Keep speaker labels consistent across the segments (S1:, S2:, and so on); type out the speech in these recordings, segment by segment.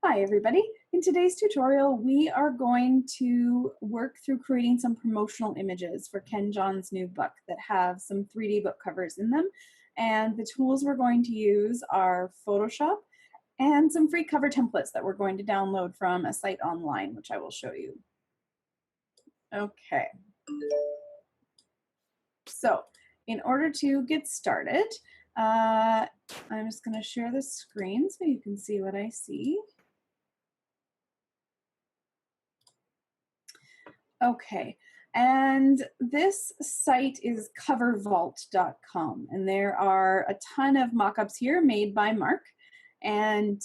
S1: Hi everybody. In today's tutorial, we are going to work through creating some promotional images for Ken John's new book that have some 3D book covers in them. And the tools we're going to use are Photoshop and some free cover templates that we're going to download from a site online, which I will show you. Okay. So in order to get started, I'm just going to share the screen so you can see what I see. Okay, and this site is covervault.com, and there are a ton of mock-ups here made by Mark, and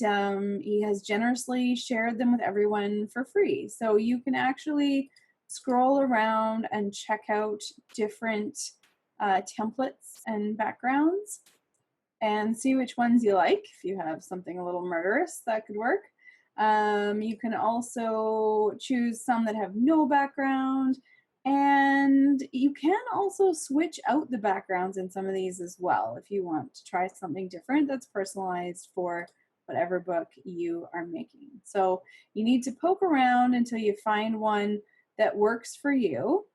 S1: he has generously shared them with everyone for free. So you can actually scroll around and check out different templates and backgrounds and see which ones you like. If you have something a little murderous, that could work. You can also choose some that have no background, and you can also switch out the backgrounds in some of these as well if you want to try something different that's personalized for whatever book you are making. So you need to poke around until you find one that works for you.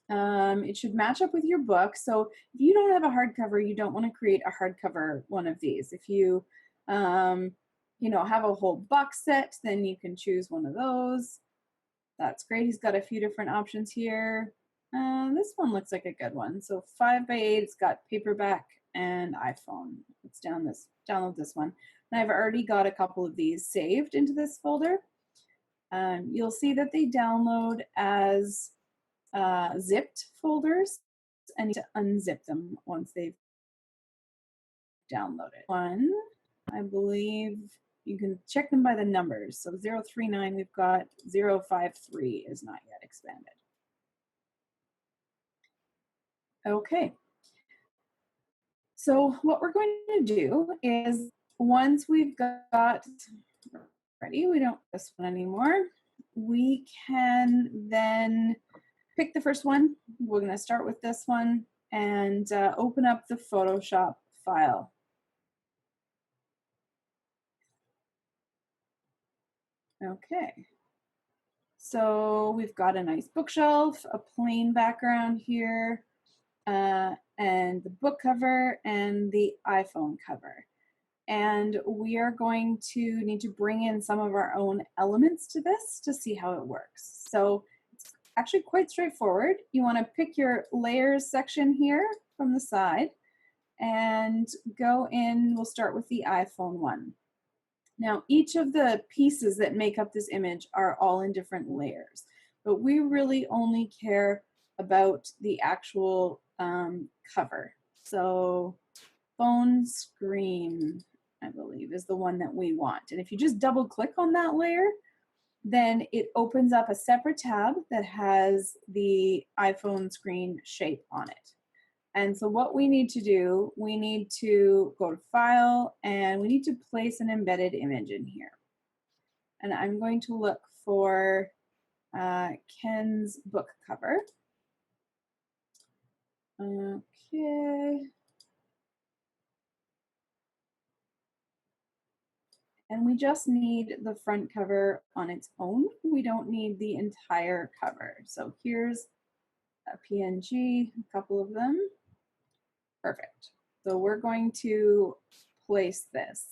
S1: It should match up with your book. So if you don't have a hardcover, you don't want to create a hardcover one of these. If you have a whole box set, then you can choose one of those. That's great. He's got a few different options here. This one looks like a good one. So 5x8, it's got paperback and iPhone. Let's download this one. And I've already got a couple of these saved into this folder. You'll see that they download as zipped folders, and you need to unzip them once they've downloaded. One, I believe you can check them by the numbers. So 039, we've got 053 is not yet expanded. Okay. So what we're going to do is once we've got ready, we don't this one anymore, we can then pick the first one. We're going to start with this one and open up the Photoshop file. Okay. So we've got a nice bookshelf, a plain background here, and the book cover and the iPhone cover. And we are going to need to bring in some of our own elements to this to see how it works. So it's actually quite straightforward. You want to pick your layers section here from the side and go in. We'll start with the iPhone one. Now, each of the pieces that make up this image are all in different layers, but we really only care about the actual cover. So phone screen, I believe, is the one that we want. And if you just double click on that layer, then it opens up a separate tab that has the iPhone screen shape on it. And so what we need to do, we need to go to File, and we need to place an embedded image in here. And I'm going to look for Ken's book cover. Okay. And we just need the front cover on its own. We don't need the entire cover. So here's a PNG, a couple of them. Perfect. So we're going to place this.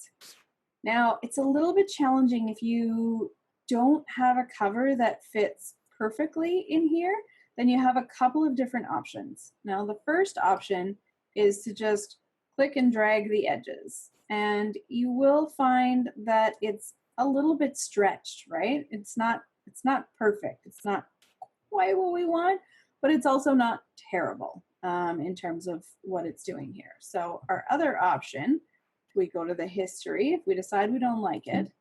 S1: Now, it's a little bit challenging if you don't have a cover that fits perfectly in here, then you have a couple of different options. Now, the first option is to just click and drag the edges. And you will find that it's a little bit stretched, right? It's not perfect. It's not quite what we want, but it's also not terrible in terms of what it's doing here. So our other option, we go to the history. If we decide we don't like it,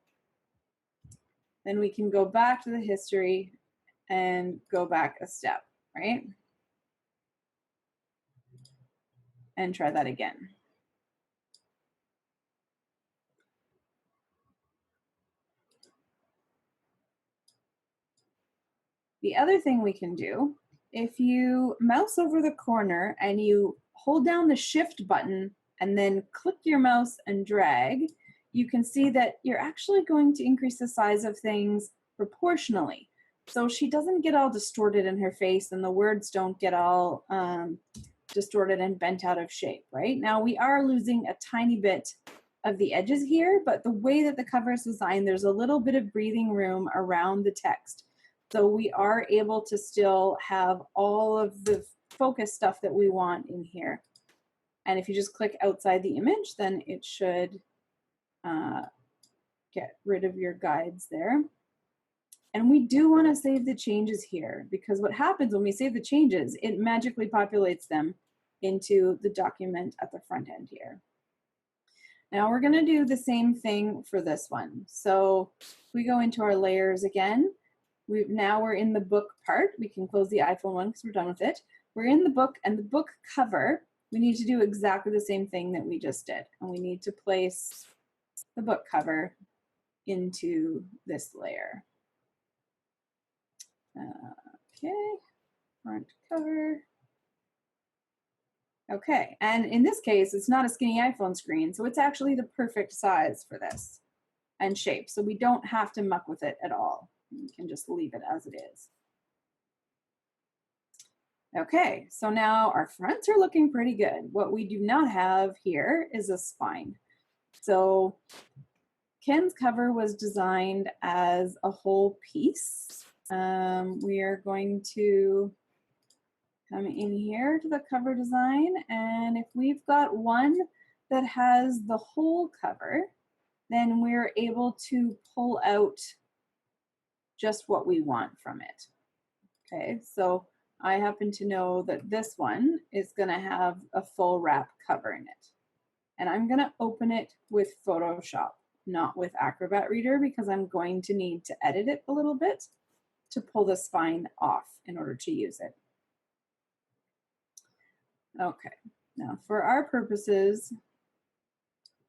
S1: then we can go back to the history and go back a step, right? And try that again. The other thing we can do, if you mouse over the corner and you hold down the shift button and then click your mouse and drag, you can see that you're actually going to increase the size of things proportionally. So she doesn't get all distorted in her face and the words don't get all distorted and bent out of shape, right? Now we are losing a tiny bit of the edges here, but the way that the cover is designed, there's a little bit of breathing room around the text. So we are able to still have all of the focus stuff that we want in here. And if you just click outside the image, then it should get rid of your guides there. And we do want to save the changes here, because what happens when we save the changes, it magically populates them into the document at the front end here. Now we're going to do the same thing for this one. So we go into our layers again. Now we're in the book part. We can close the iPhone one because we're done with it. We're in the book, and the book cover, we need to do exactly the same thing that we just did. And we need to place the book cover into this layer. Okay, front cover. Okay, and in this case, it's not a skinny iPhone screen, so it's actually the perfect size for this and shape. So we don't have to muck with it at all. We can just leave it as it is. Okay, so now our fronts are looking pretty good. What we do not have here is a spine. So Ken's cover was designed as a whole piece. We are going to come in here to the cover design, and if we've got one that has the whole cover, then we're able to pull out just what we want from it. Okay, so I happen to know that this one is going to have a full wrap cover in it. And I'm going to open it with Photoshop, not with Acrobat Reader, because I'm going to need to edit it a little bit to pull the spine off in order to use it. Okay, now for our purposes,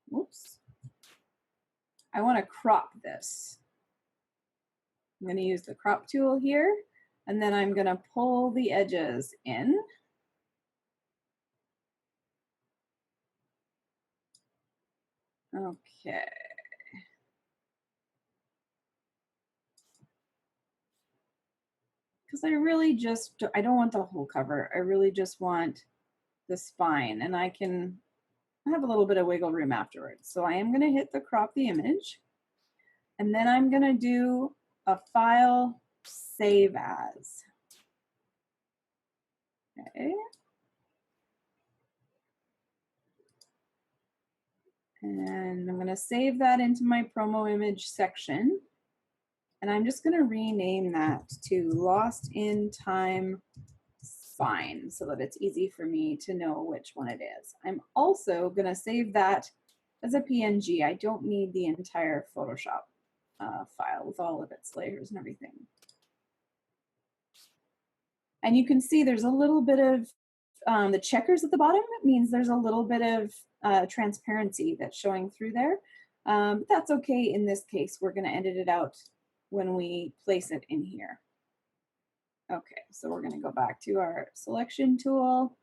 S1: whoops, I want to crop this. I'm going to use the crop tool here, and then I'm going to pull the edges in. Okay. Because I really just, I don't want the whole cover. I really just want the spine, and I can have a little bit of wiggle room afterwards. So I am going to hit the crop the image, and then I'm going to do a file save as. Okay. And I'm going to save that into my promo image section. And I'm just going to rename that to Lost in Time Spine so that it's easy for me to know which one it is. I'm also going to save that as a PNG. I don't need the entire Photoshop file with all of its layers and everything. And you can see there's a little bit of the checkers at the bottom. It means there's a little bit of transparency that's showing through there. But that's okay in this case. We're going to edit it out when we place it in here. Okay, so we're going to go back to our selection tool.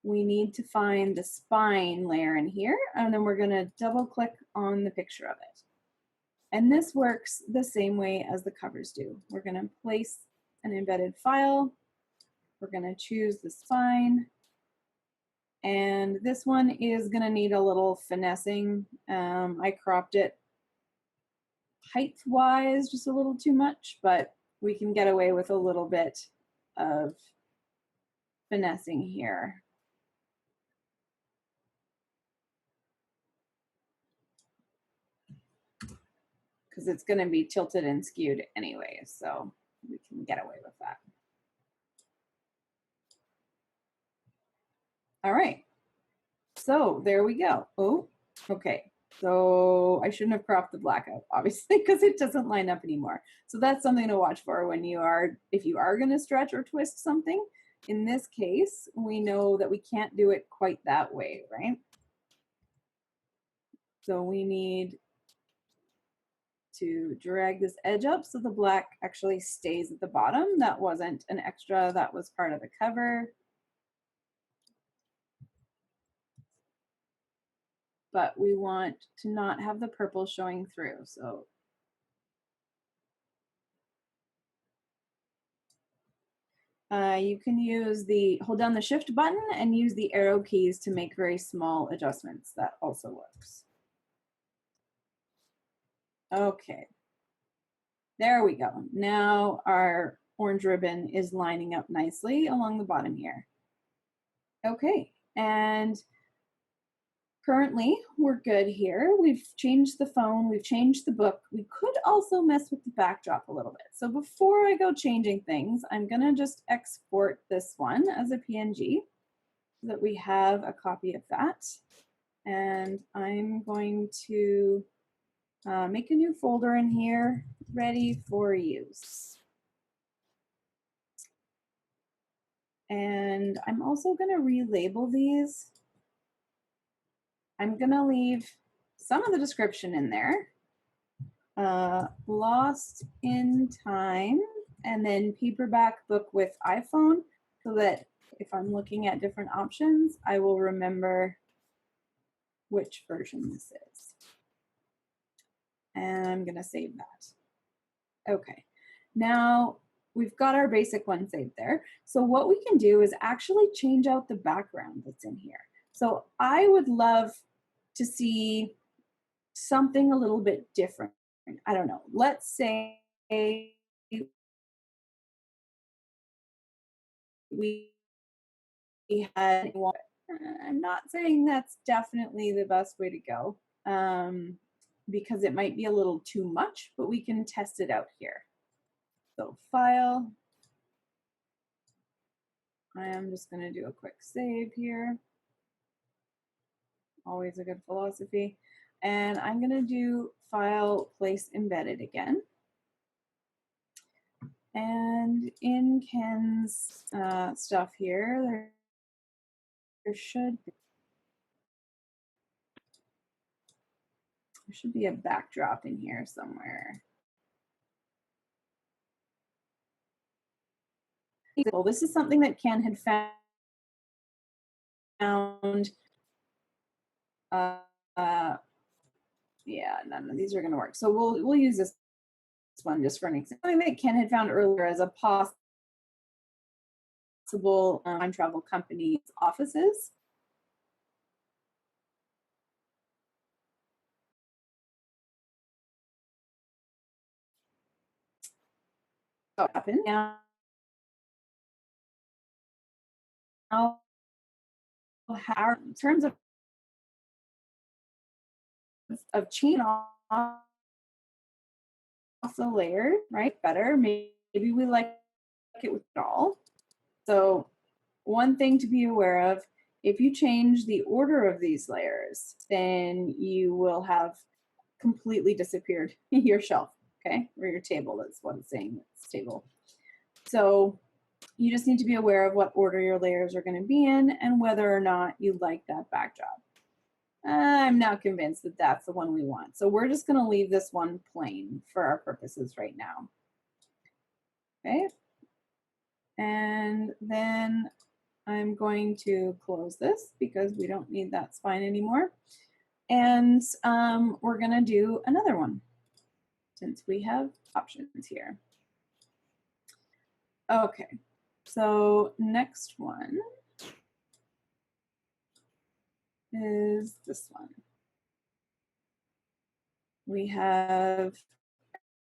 S1: We need to find the spine layer in here, and then we're going to double click on the picture of it. And this works the same way as the covers do. We're going to place an embedded file. We're going to choose the spine. And this one is going to need a little finessing. I cropped it height-wise just a little too much, but we can get away with a little bit of finessing here. Because it's going to be tilted and skewed anyway, so we can get away with that. All right, so there we go. Oh, okay. So I shouldn't have cropped the black out, obviously, because it doesn't line up anymore. So that's something to watch for when you are, if you are going to stretch or twist something. In this case, we know that we can't do it quite that way, right? So we need to drag this edge up so the black actually stays at the bottom. That wasn't an extra, that was part of the cover. but we want to not have the purple showing through. So you can use hold down the shift button and use the arrow keys to make very small adjustments. That also works. Okay, there we go. Now our orange ribbon is lining up nicely along the bottom here. Okay, and currently we're good here. We've changed the phone, we've changed the book. We could also mess with the backdrop a little bit. So before I go changing things, I'm gonna just export this one as a PNG so that we have a copy of that. And I'm going to make a new folder in here, ready for use. And I'm also gonna relabel these. I'm gonna leave some of the description in there. Lost in Time, and then paperback book with iPhone, so that if I'm looking at different options, I will remember which version this is. And I'm gonna save that. Okay, now we've got our basic one saved there. So what we can do is actually change out the background that's in here. So I would love to see something a little bit different. I don't know, let's say we had, I'm not saying that's definitely the best way to go, because it might be a little too much, but we can test it out here. So file, I am just gonna do a quick save here. Always a good philosophy. And I'm gonna do file, place embedded again. And in Ken's stuff here, there should be a backdrop in here somewhere. Well, this is something that Ken had found. Yeah, none of these are going to work. So we'll use this one just for an example. Something that Ken had found earlier as a possible time travel company's offices. What happened now? In terms of chain off the layer, right? Better. Maybe we like it with it all. So one thing to be aware of, if you change the order of these layers, then you will have completely disappeared your shelf, okay? Or your table, that's what it's saying, it's table. So you just need to be aware of what order your layers are gonna be in and whether or not you like that backdrop. I'm not convinced that that's the one we want. So we're just gonna leave this one plain for our purposes right now. Okay, and then I'm going to close this because we don't need that spine anymore. And we're gonna do another one since we have options here. Okay, so next one is this one. We have,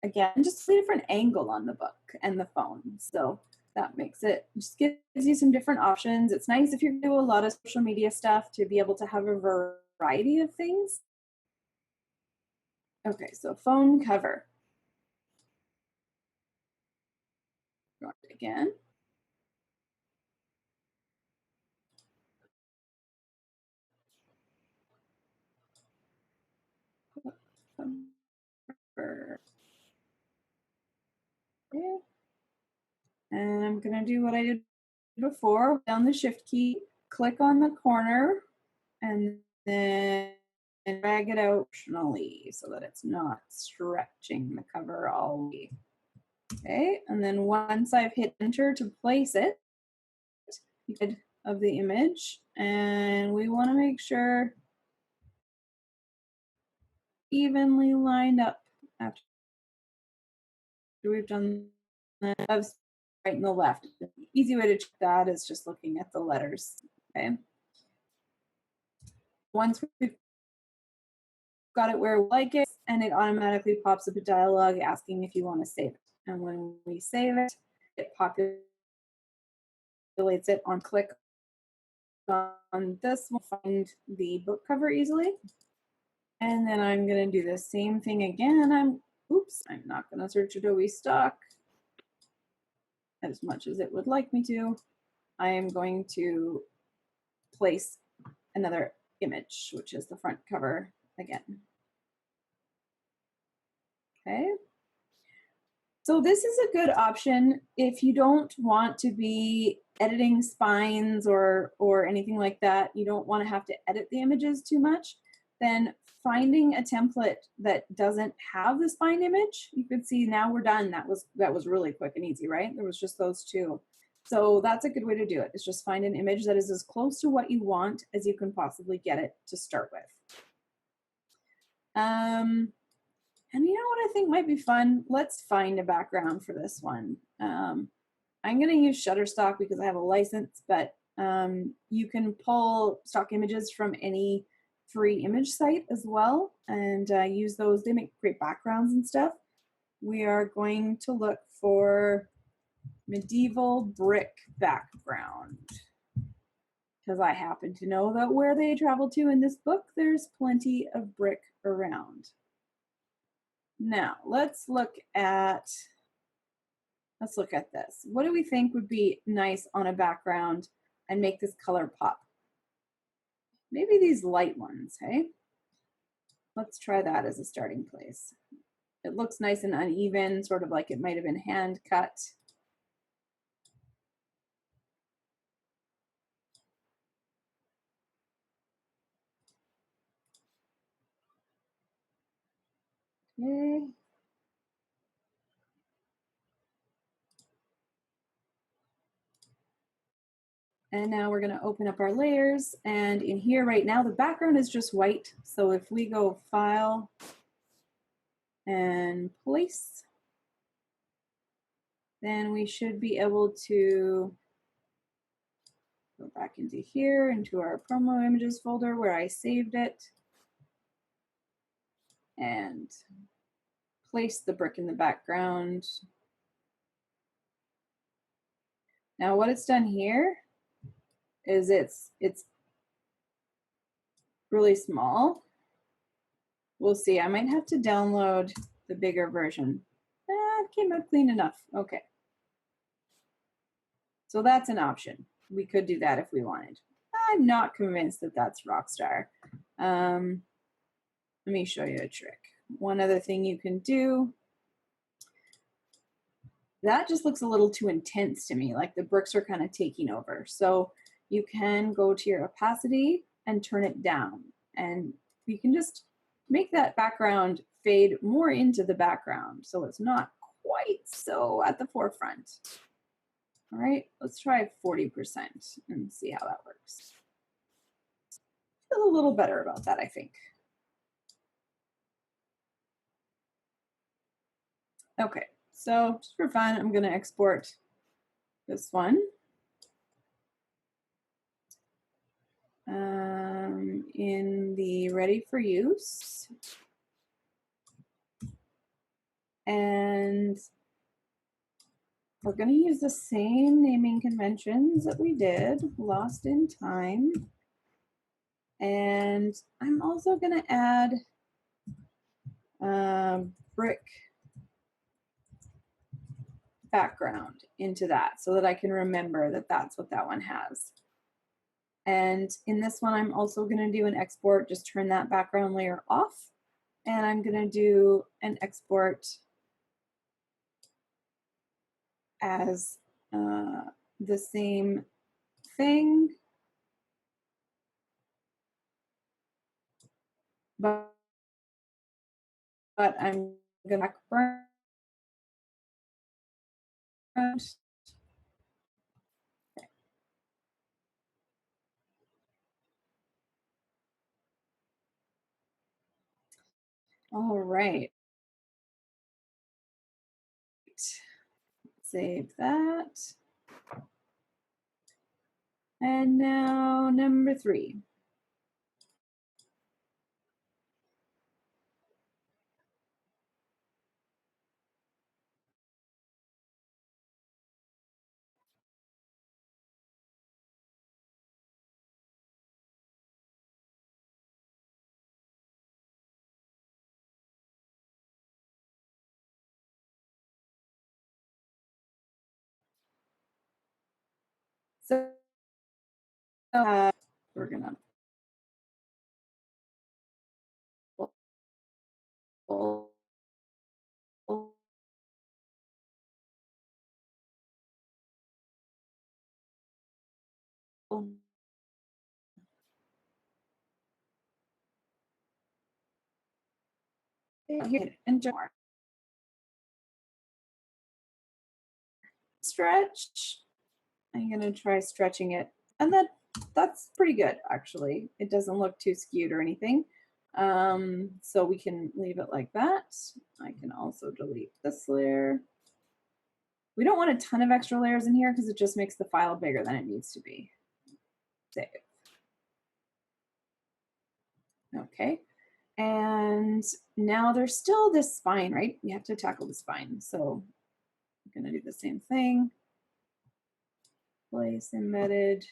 S1: again, just a different angle on the book and the phone. So that makes it, just gives you some different options. It's nice if you do a lot of social media stuff to be able to have a variety of things. Okay, so phone cover. Again. And I'm gonna do what I did before, down the shift key, click on the corner, and then drag it out optionally so that it's not stretching the cover all the way. Okay, and then once I've hit enter to place it of the image, and we want to make sure evenly lined up after we've done that. Right and the left. The easy way to check that is just looking at the letters. Okay. Once we've got it where we like it, and it automatically pops up a dialog asking if you want to save it. And when we save it, it populates it on click on this one, find the book cover easily. And then I'm going to do the same thing again. I'm not going to search Adobe Stock as much as it would like me to. I am going to place another image, which is the front cover again. Okay. So this is a good option if you don't want to be editing spines or anything like that. You don't want to have to edit the images too much. Then finding a template that doesn't have the spine image, you could see now we're done. That was really quick and easy, right? There was just those two. So that's a good way to do it. Is just find an image that is as close to what you want as you can possibly get it to start with. And you know what I think might be fun? Let's find a background for this one. I'm going to use Shutterstock because I have a license, but you can pull stock images from any free image site as well and use those. They make great backgrounds and stuff. We are going to look for medieval brick background because I happen to know that where they travel to in this book, there's plenty of brick around. Now let's look at this. What do we think would be nice on a background and make this color pop? Maybe these light ones, hey? Let's try that as a starting place. It looks nice and uneven, sort of like it might have been hand cut. Okay. And now we're going to open up our layers. And in here right now, the background is just white. So if we go File and Place, then we should be able to go back into here, into our promo images folder where I saved it, and place the brick in the background. Now what it's done here is it's really small. We'll see. I might have to download the bigger version. It came out clean enough. Okay. So that's an option. We could do that if we wanted. I'm not convinced that that's Rockstar. Let me show you a trick. One other thing you can do, that just looks a little too intense to me, like the bricks are kind of taking over. So you can go to your opacity and turn it down, and you can just make that background fade more into the background so it's not quite so at the forefront. All right, let's try 40% and see how that works. Feel a little better about that, I think. Okay, so just for fun, I'm going to export this one. In the ready for use. And we're going to use the same naming conventions that we did, Lost in Time. And I'm also going to add brick background into that so that I can remember that that's what that one has. And in this one, I'm also going to do an export, just turn that background layer off. And I'm going to do an export as the same thing, but I'm going to background. All right. Save that. And now number 3. So we're gonna pull here and more. Stretch. I'm gonna try stretching it, and that's pretty good actually. It doesn't look too skewed or anything. So we can leave it like that. I can also delete this layer. We don't want a ton of extra layers in here because it just makes the file bigger than it needs to be. Save. Okay. And now there's still this spine, right? We have to tackle the spine. So I'm going to do the same thing. Place embedded.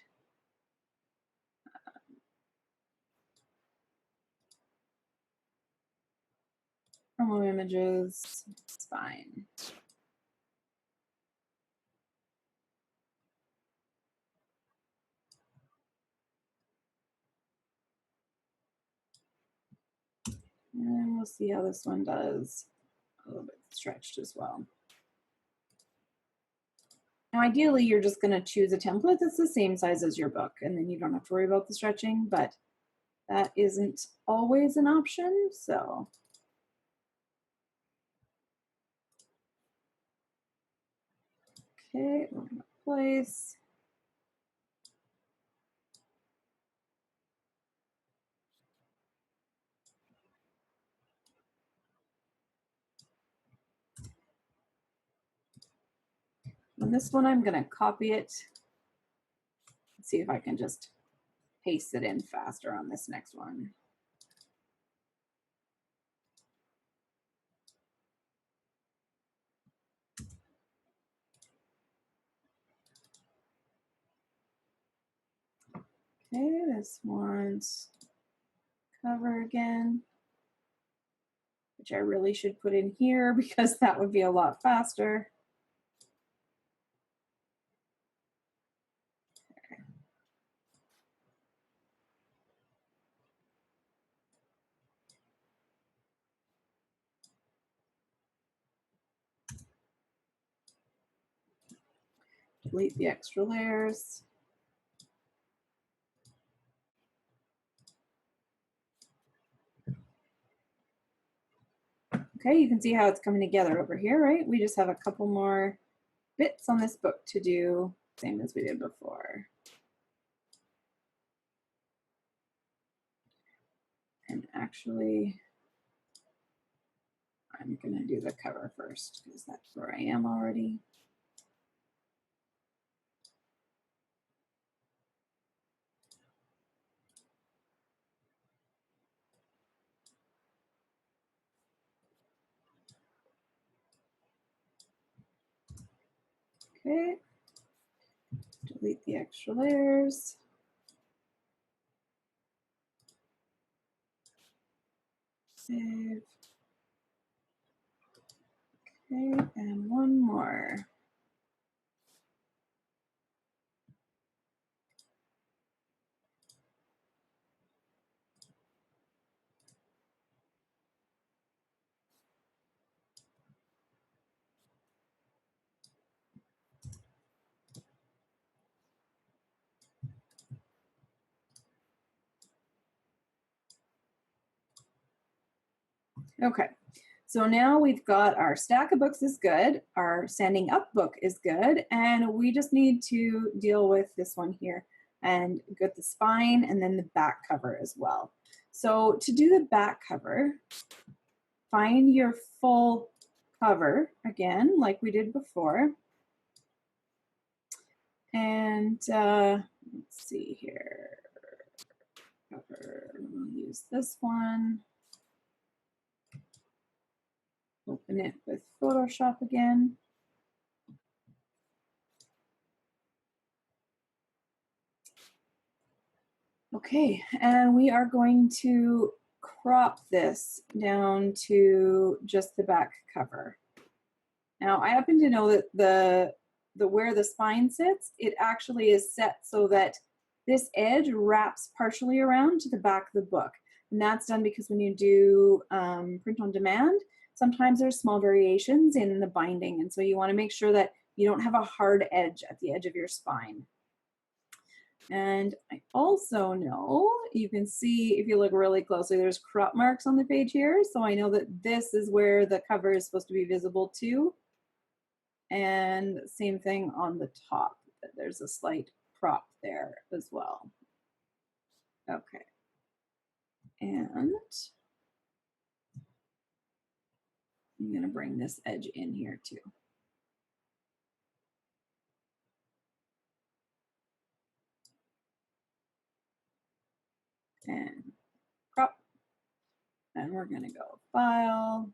S1: Promo images, spine. And we'll see how this one does. A little bit stretched as well. Now, ideally, you're just going to choose a template that's the same size as your book, and then you don't have to worry about the stretching, but that isn't always an option, so. Okay, we're going to place. And this one, I'm going to copy it. Let's see if I can just paste it in faster on this next one. Okay, this one's cover again, which I really should put in here because that would be a lot faster. Delete the extra layers. Okay, you can see how it's coming together over here, right? We just have a couple more bits on this book to do, same as we did before. And actually, I'm going to do the cover first because that's where I am already. Okay, delete the extra layers. Save. Okay, and one more. Okay, so now we've got our stack of books is good, our standing up book is good, and we just need to deal with this one here and get the spine and then the back cover as well. So to do the back cover, find your full cover again, like we did before. And let's see here. Cover, we'll use this one. Open it with Photoshop again. Okay, and we are going to crop this down to just the back cover. Now, I happen to know that the where the spine sits, it actually is set so that this edge wraps partially around to the back of the book. And that's done because when you do print on demand, sometimes there's small variations in the binding. And so you want to make sure that you don't have a hard edge at the edge of your spine. And I also know, you can see if you look really closely, there's crop marks on the page here. So I know that this is where the cover is supposed to be visible too. And same thing on the top, there's a slight crop there as well. Okay. And I'm going to bring this edge in here too. And crop. And we're going to go File,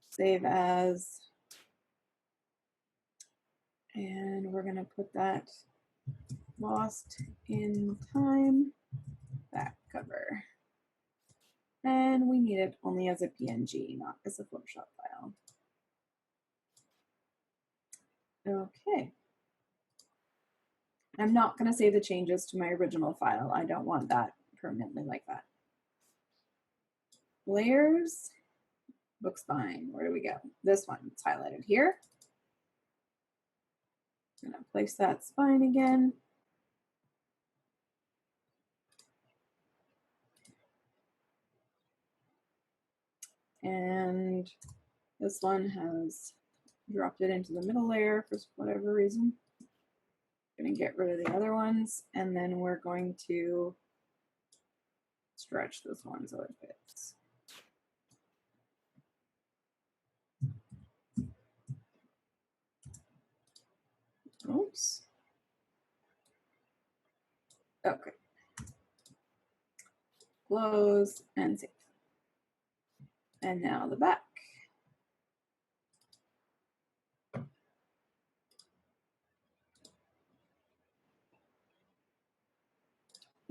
S1: Save As. And we're going to put that Lost in Time back cover. And we need it only as a PNG, not as a Photoshop file. Okay. I'm not going to save the changes to my original file. I don't want that permanently like that. Layers, book spine, where do we go? This one, it's highlighted here. I'm going to place that spine again. And this one has dropped it into the middle layer for whatever reason. I'm going to get rid of the other ones, and then we're going to stretch this one so it fits. Oops. Okay. Close and save. And now the back.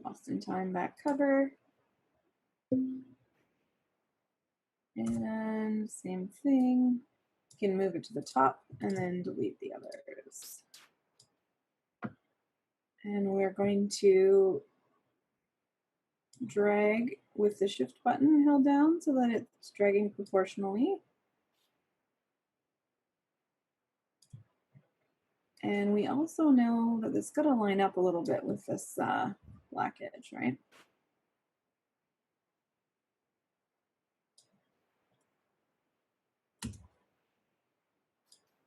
S1: Lost in Time back cover. And same thing. You can move it to the top and then delete the others. And we're going to drag with the shift button held down so that it's dragging proportionally. And we also know that it's got to line up a little bit with this black edge, right?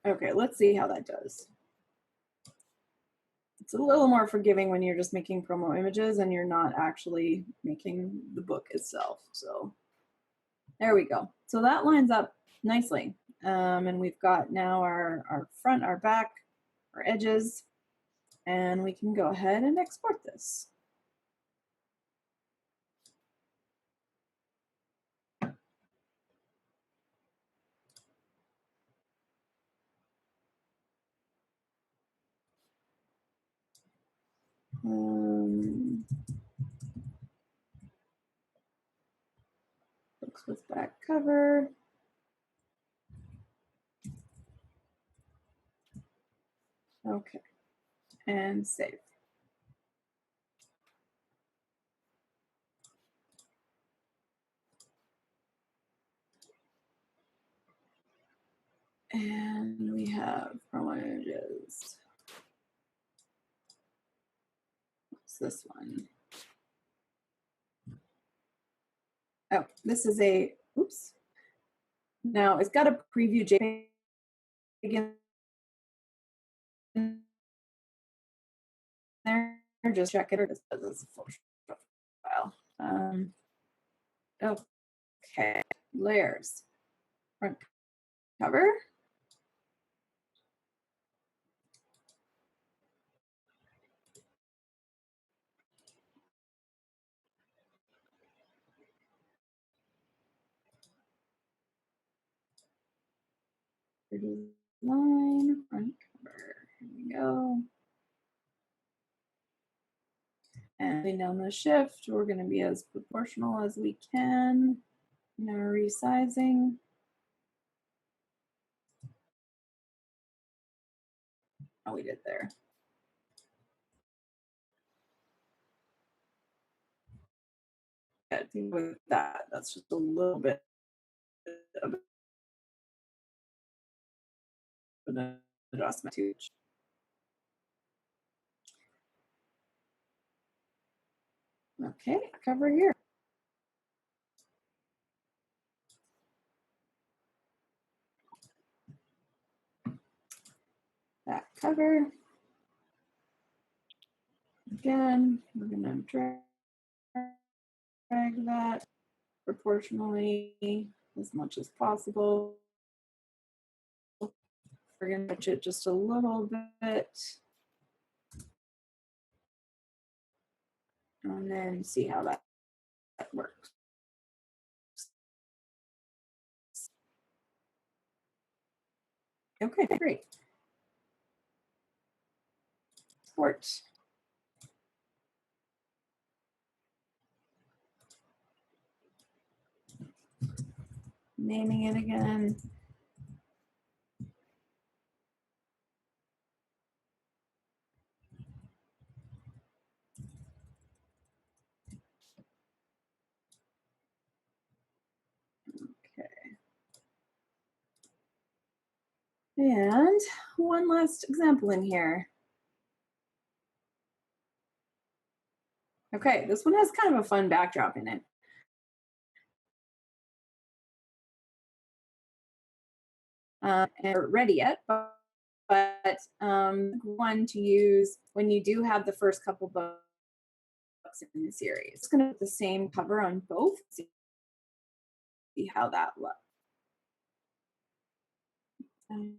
S1: Okay, let's see how that does. It's a little more forgiving when you're just making promo images and you're not actually making the book itself. So there we go. So that lines up nicely. And we've got now our front, our back, our edges, and we can go ahead and export this. Books with back cover. Okay, and save. And we have promo images. What's this one? Oh, this is a, oops. Now it's got a preview JPEG in there. Just check it, or just as a Photoshop file. Okay. layers, front cover. Line, front cover. Here we go. And laying down the shift, we're going to be as proportional as we can in our resizing. Oh, we did there. I think with that, that's just a little bit of an adjustment too. Okay, cover here. That cover. Again, we're going to drag that proportionally as much as possible. We're going to touch it just a little bit. And then see how that works. Okay, great. Export. Naming it again. Okay. And one last example in here. Okay, this one has kind of a fun backdrop in it. And ready yet, but one to use when you do have the first couple books in the series. It's going to put the same cover on both. See how that looks. And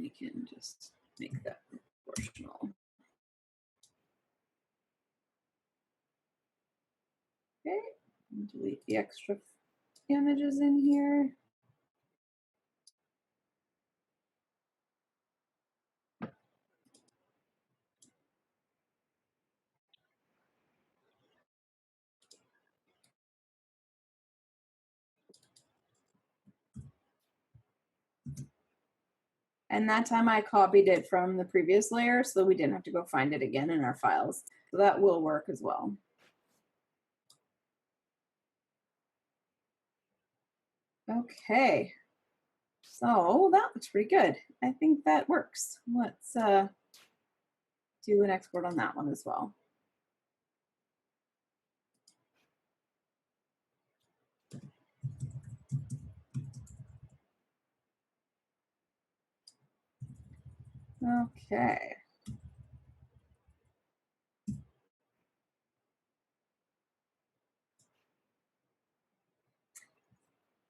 S1: we can just make that proportional. Okay, and delete the extra images in here. And that time I copied it from the previous layer so we didn't have to go find it again in our files. So that will work as well. Okay, so that looks pretty good. I think that works. Let's do an export on that one as well. Okay.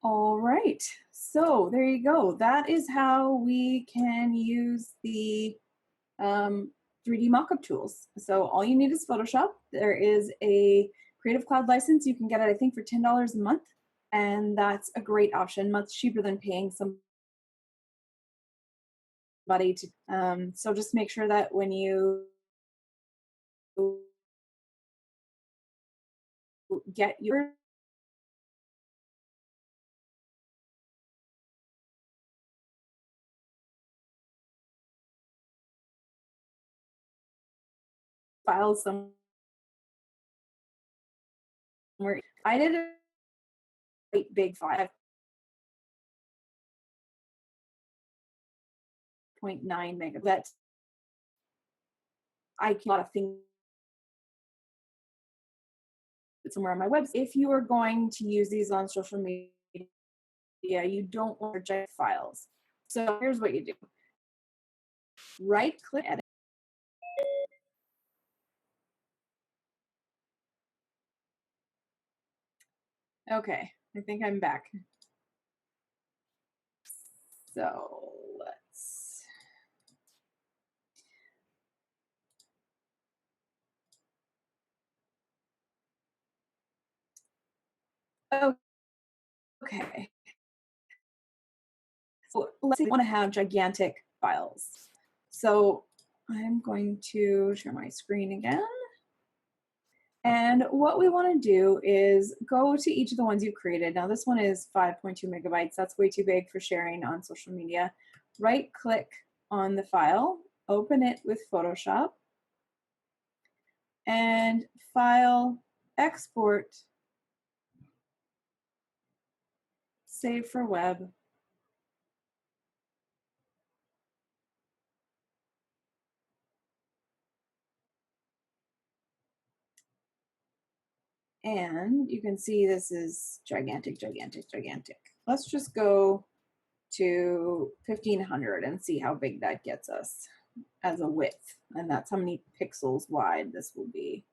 S1: All right, so there you go. That is how we can use the 3D mockup tools. So all you need is Photoshop. There is a Creative Cloud license. You can get it, I think, for $10 a month. And that's a great option, much cheaper than paying somebody to. So just make sure that when you get your files somewhere, I did a big file, 0.9 megabytes. That I can a lot of things somewhere on my website. If you are going to use these on social media, you don't want to reject files. So here's what you do. Right click, edit. Okay, I think I'm back. So let's, okay. So let's say we want to have gigantic files. So I'm going to share my screen again. And what we want to do is go to each of the ones you created. Now this one is 5.2 megabytes. That's way too big for sharing on social media. Right click on the file, open it with Photoshop, and File, Export, Save for Web. And you can see this is gigantic, gigantic, gigantic. Let's just go to 1500 and see how big that gets us as a width. And that's how many pixels wide this will be.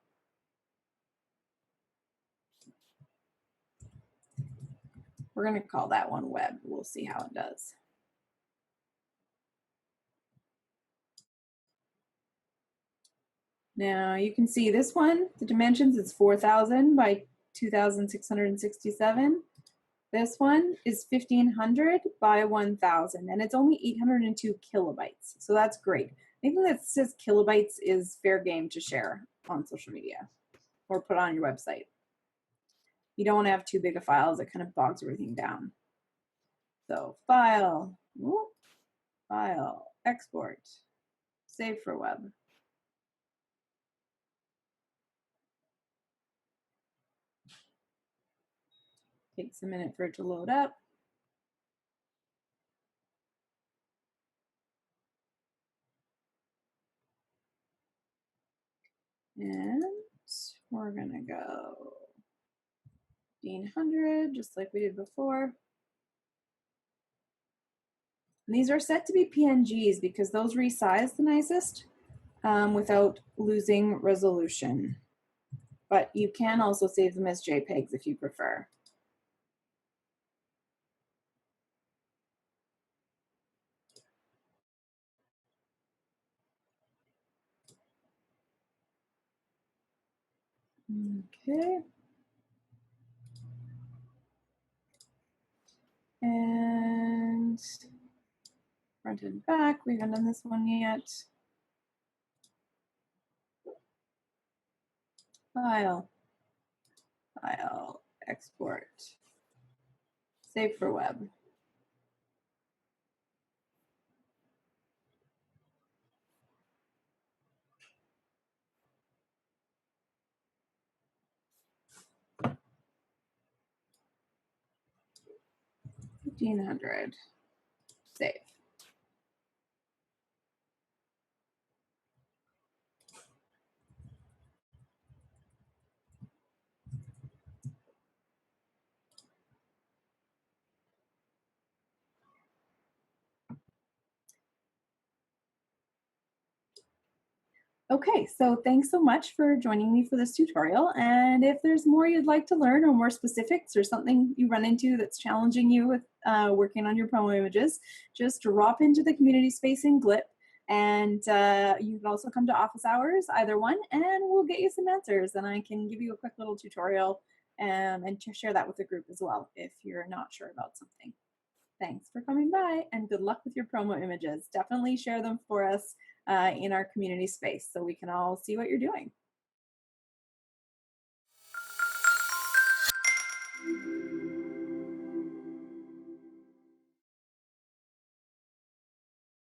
S1: We're going to call that one web. We'll see how it does. Now you can see this one, the dimensions is 4000 by 2667. This one is 1500 by 1000, and it's only 802 kilobytes. So that's great. Anything that says kilobytes is fair game to share on social media or put on your website. You don't want to have too big of files. It kind of bogs everything down. So file, file, export, save for web. Takes a minute for it to load up. And we're gonna go 1500, just like we did before. And these are set to be PNGs because those resize the nicest without losing resolution. But you can also save them as JPEGs if you prefer. Okay. And front and back, we haven't done this one yet. File, file, export, save for web. $1,500, save. Okay, so thanks so much for joining me for this tutorial. And if there's more you'd like to learn or more specifics or something you run into that's challenging you with working on your promo images, just drop into the community space in Glip. And you can also come to office hours, either one, and we'll get you some answers. And I can give you a quick little tutorial and share that with the group as well if you're not sure about something. Thanks for coming by and good luck with your promo images. Definitely share them for us in our community space so we can all see what you're doing.